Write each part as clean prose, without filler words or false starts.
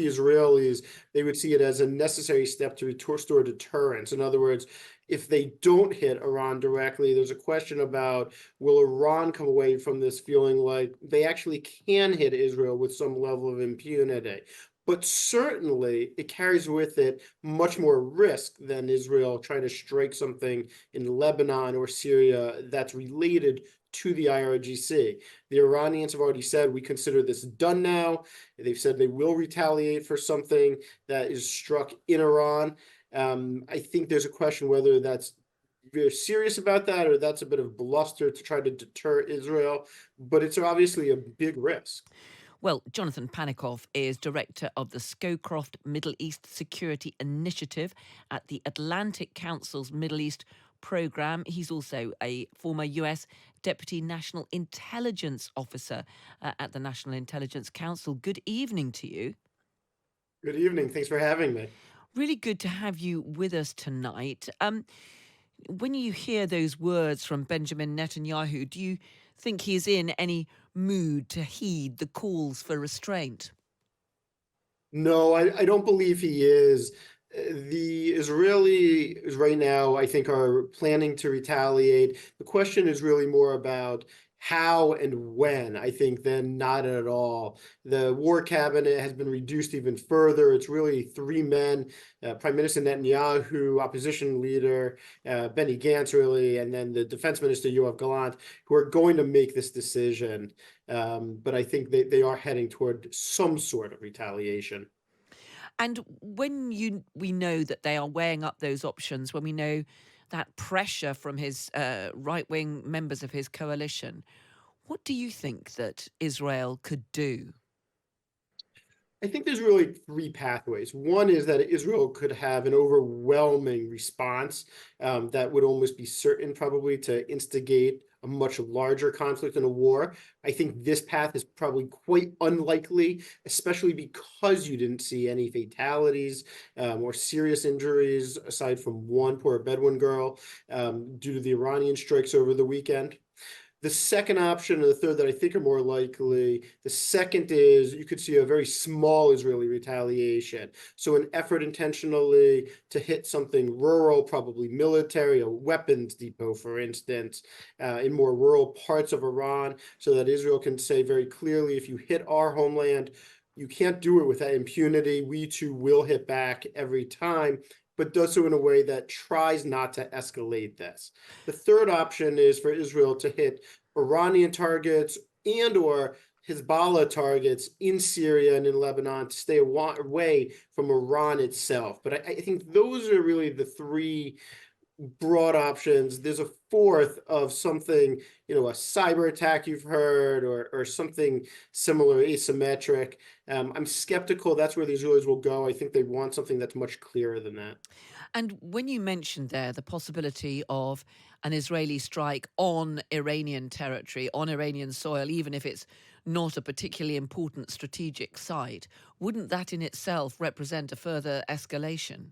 Israelis, they would see it as a necessary step to restore deterrence. In other words, if they don't hit Iran directly, there's a question about will Iran come away from this feeling like they actually can hit Israel with some level of impunity. But certainly it carries with it much more risk than Israel trying to strike something in Lebanon or Syria that's related to the IRGC. The Iranians have already said, we consider this done now. They've said they will retaliate for something that is struck in Iran. I think there's a question whether that's very serious about that or that's a bit of bluster to try to deter Israel, but it's obviously a big risk. Well, Jonathan Panikoff is director of the Scowcroft Middle East Security Initiative at the Atlantic Council's Middle East program. He's also a former US Deputy National Intelligence Officer at the National Intelligence Council. Good evening to you. Good evening. Thanks for having me. Really good to have you with us tonight. When you hear those words from Benjamin Netanyahu, do you think he's in any mood to heed the calls for restraint? No, I don't believe he is. The Israelis right now, I think, are planning to retaliate. The question is really more about how and when, I think, than not at all. The war cabinet has been reduced even further. It's really three men, Prime Minister Netanyahu, opposition leader Benny Gantz, really, and then the defense minister Yoav Gallant, who are going to make this decision. But I think they are heading toward some sort of retaliation. And when we know that they are weighing up those options, when we know that pressure from his right-wing members of his coalition, what do you think that Israel could do? I think there's really three pathways. One is that Israel could have an overwhelming response that would almost be certain, probably, to instigate a much larger conflict and a war. I think this path is probably quite unlikely, especially because you didn't see any fatalities or serious injuries, aside from one poor Bedouin girl, due to the Iranian strikes over the weekend. The second option and the third that I think are more likely, the second is you could see a very small Israeli retaliation. So an effort intentionally to hit something rural, probably military, a weapons depot, for instance, in more rural parts of Iran, so that Israel can say very clearly, if you hit our homeland, you can't do it without impunity. We too will hit back every time, but does so in a way that tries not to escalate this. The third option is for Israel to hit Iranian targets and or Hezbollah targets in Syria and in Lebanon to stay away from Iran itself. But I think those are really the three broad options. There's a fourth of something, a cyber attack you've heard, or something similar, asymmetric. I'm skeptical that's where the Israelis will go. I think they want something that's much clearer than that. And when you mentioned there the possibility of an Israeli strike on Iranian territory, on Iranian soil, even if it's not a particularly important strategic site, wouldn't that in itself represent a further escalation?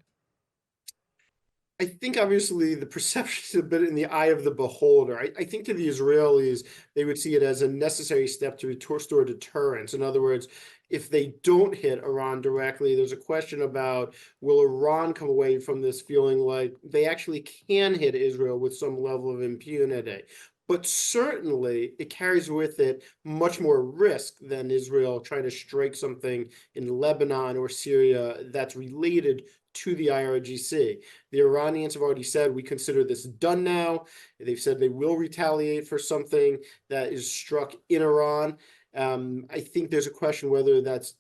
I think obviously the perception is a bit in the eye of the beholder. I think to the Israelis, they would see it as a necessary step to restore deterrence. In other words, if they don't hit Iran directly, there's a question about will Iran come away from this feeling like they actually can hit Israel with some level of impunity. But certainly it carries with it much more risk than Israel trying to strike something in Lebanon or Syria that's related to the IRGC. The Iranians have already said, we consider this done now. They've said they will retaliate for something that is struck in Iran. I think there's a question whether that's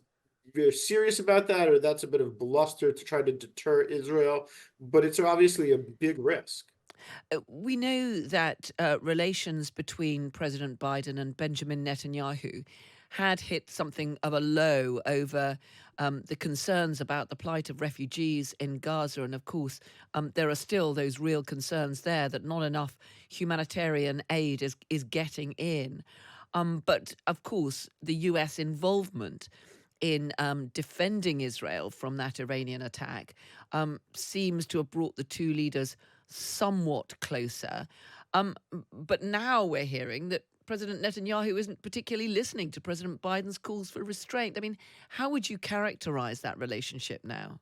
very serious about that or that's a bit of bluster to try to deter Israel, but it's obviously a big risk. We know that relations between President Biden and Benjamin Netanyahu had hit something of a low over the concerns about the plight of refugees in Gaza. And of course, there are still those real concerns there that not enough humanitarian aid is getting in. But of course, the US involvement in defending Israel from that Iranian attack seems to have brought the two leaders somewhat closer. But now we're hearing that President Netanyahu isn't particularly listening to President Biden's calls for restraint. I mean, how would you characterize that relationship now?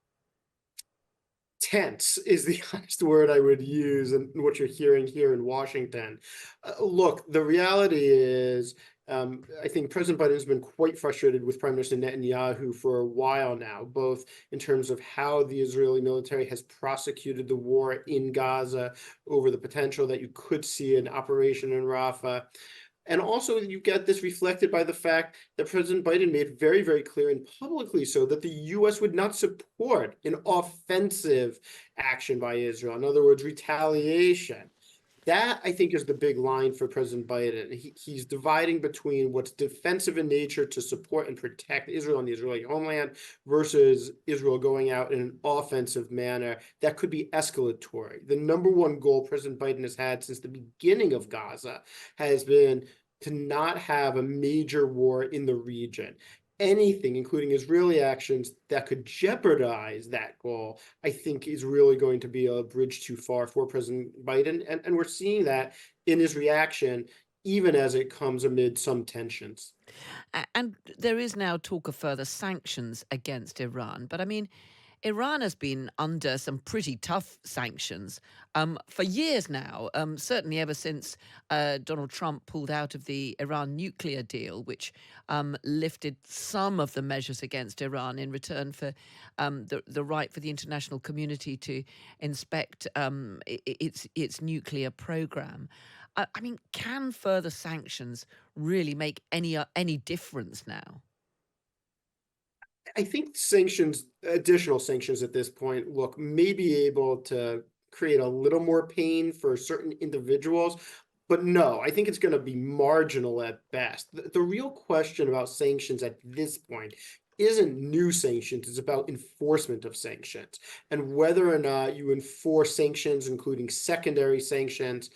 Tense is the honest word I would use, and what you're hearing here in Washington. Look, the reality is, I think President Biden has been quite frustrated with Prime Minister Netanyahu for a while now, both in terms of how the Israeli military has prosecuted the war in Gaza, over the potential that you could see an operation in Rafah. And also, you get this reflected by the fact that President Biden made very, very clear and publicly so that the US would not support an offensive action by Israel. In other words, retaliation. That, I think, is the big line for President Biden. He's dividing between what's defensive in nature to support and protect Israel and the Israeli homeland versus Israel going out in an offensive manner that could be escalatory. The number one goal President Biden has had since the beginning of Gaza has been to not have a major war in the region. Anything, including Israeli actions, that could jeopardize that goal, I think is really going to be a bridge too far for President Biden. And we're seeing that in his reaction, even as it comes amid some tensions. And there is now talk of further sanctions against Iran. But I mean, Iran has been under some pretty tough sanctions for years now, certainly ever since Donald Trump pulled out of the Iran nuclear deal, which lifted some of the measures against Iran in return for the right for the international community to inspect its nuclear program. I mean, can further sanctions really make any difference now? I think sanctions, additional sanctions at this point, look, may be able to create a little more pain for certain individuals. But no, I think it's going to be marginal at best. The real question about sanctions at this point isn't new sanctions, it's about enforcement of sanctions and whether or not you enforce sanctions, including secondary sanctions,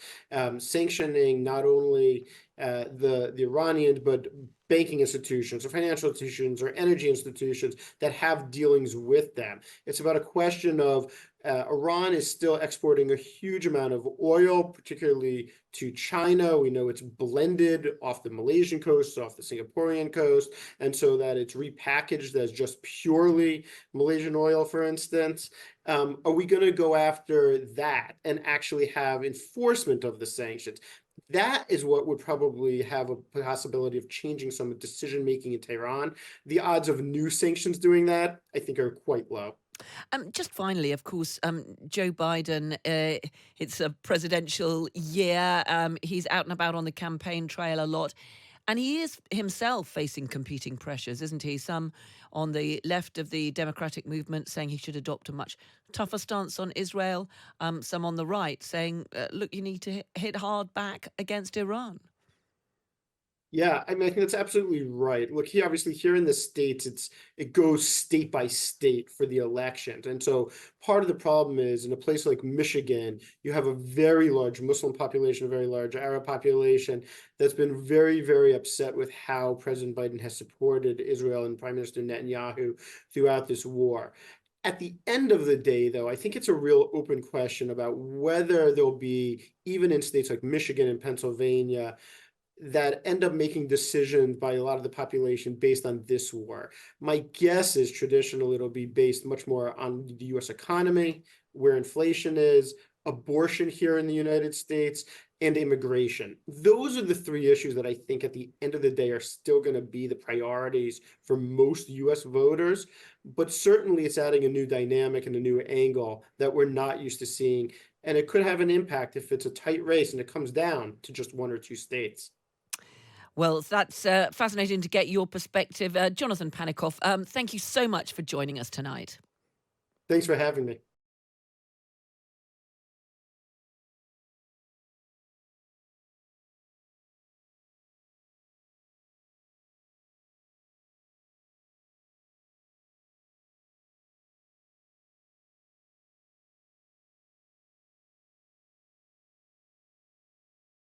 sanctioning not only the Iranians, but banking institutions or financial institutions or energy institutions that have dealings with them. It's about a question of Iran is still exporting a huge amount of oil, particularly to China. We know it's blended off the Malaysian coast, off the Singaporean coast, and so that it's repackaged as just purely Malaysian oil, for instance. Are we going to go after that and actually have enforcement of the sanctions? That is what would probably have a possibility of changing some decision making in Tehran. The odds of new sanctions doing that, I think, are quite low. Just finally, of course, Joe Biden, it's a presidential year. He's out and about on the campaign trail a lot. And he is himself facing competing pressures, isn't he? Some on the left of the democratic movement saying he should adopt a much tougher stance on Israel. Some on the right saying, look, you need to hit hard back against Iran. Yeah, I mean, I think that's absolutely right. Look, here, obviously, here in the States, it goes state by state for the elections. And so part of the problem is in a place like Michigan, you have a very large Muslim population, a very large Arab population that's been very, very upset with how President Biden has supported Israel and Prime Minister Netanyahu throughout this war. At the end of the day, though, I think it's a real open question about whether there'll be, even in states like Michigan and Pennsylvania, that end up making decisions by a lot of the population based on this war. My guess is traditionally it'll be based much more on the US economy, where inflation is, abortion here in the United States, and immigration. Those are the three issues that I think at the end of the day are still going to be the priorities for most US voters. But certainly it's adding a new dynamic and a new angle that we're not used to seeing. And it could have an impact if it's a tight race and it comes down to just one or two states. Well, that's fascinating to get your perspective. Jonathan Panikoff, thank you so much for joining us tonight. Thanks for having me.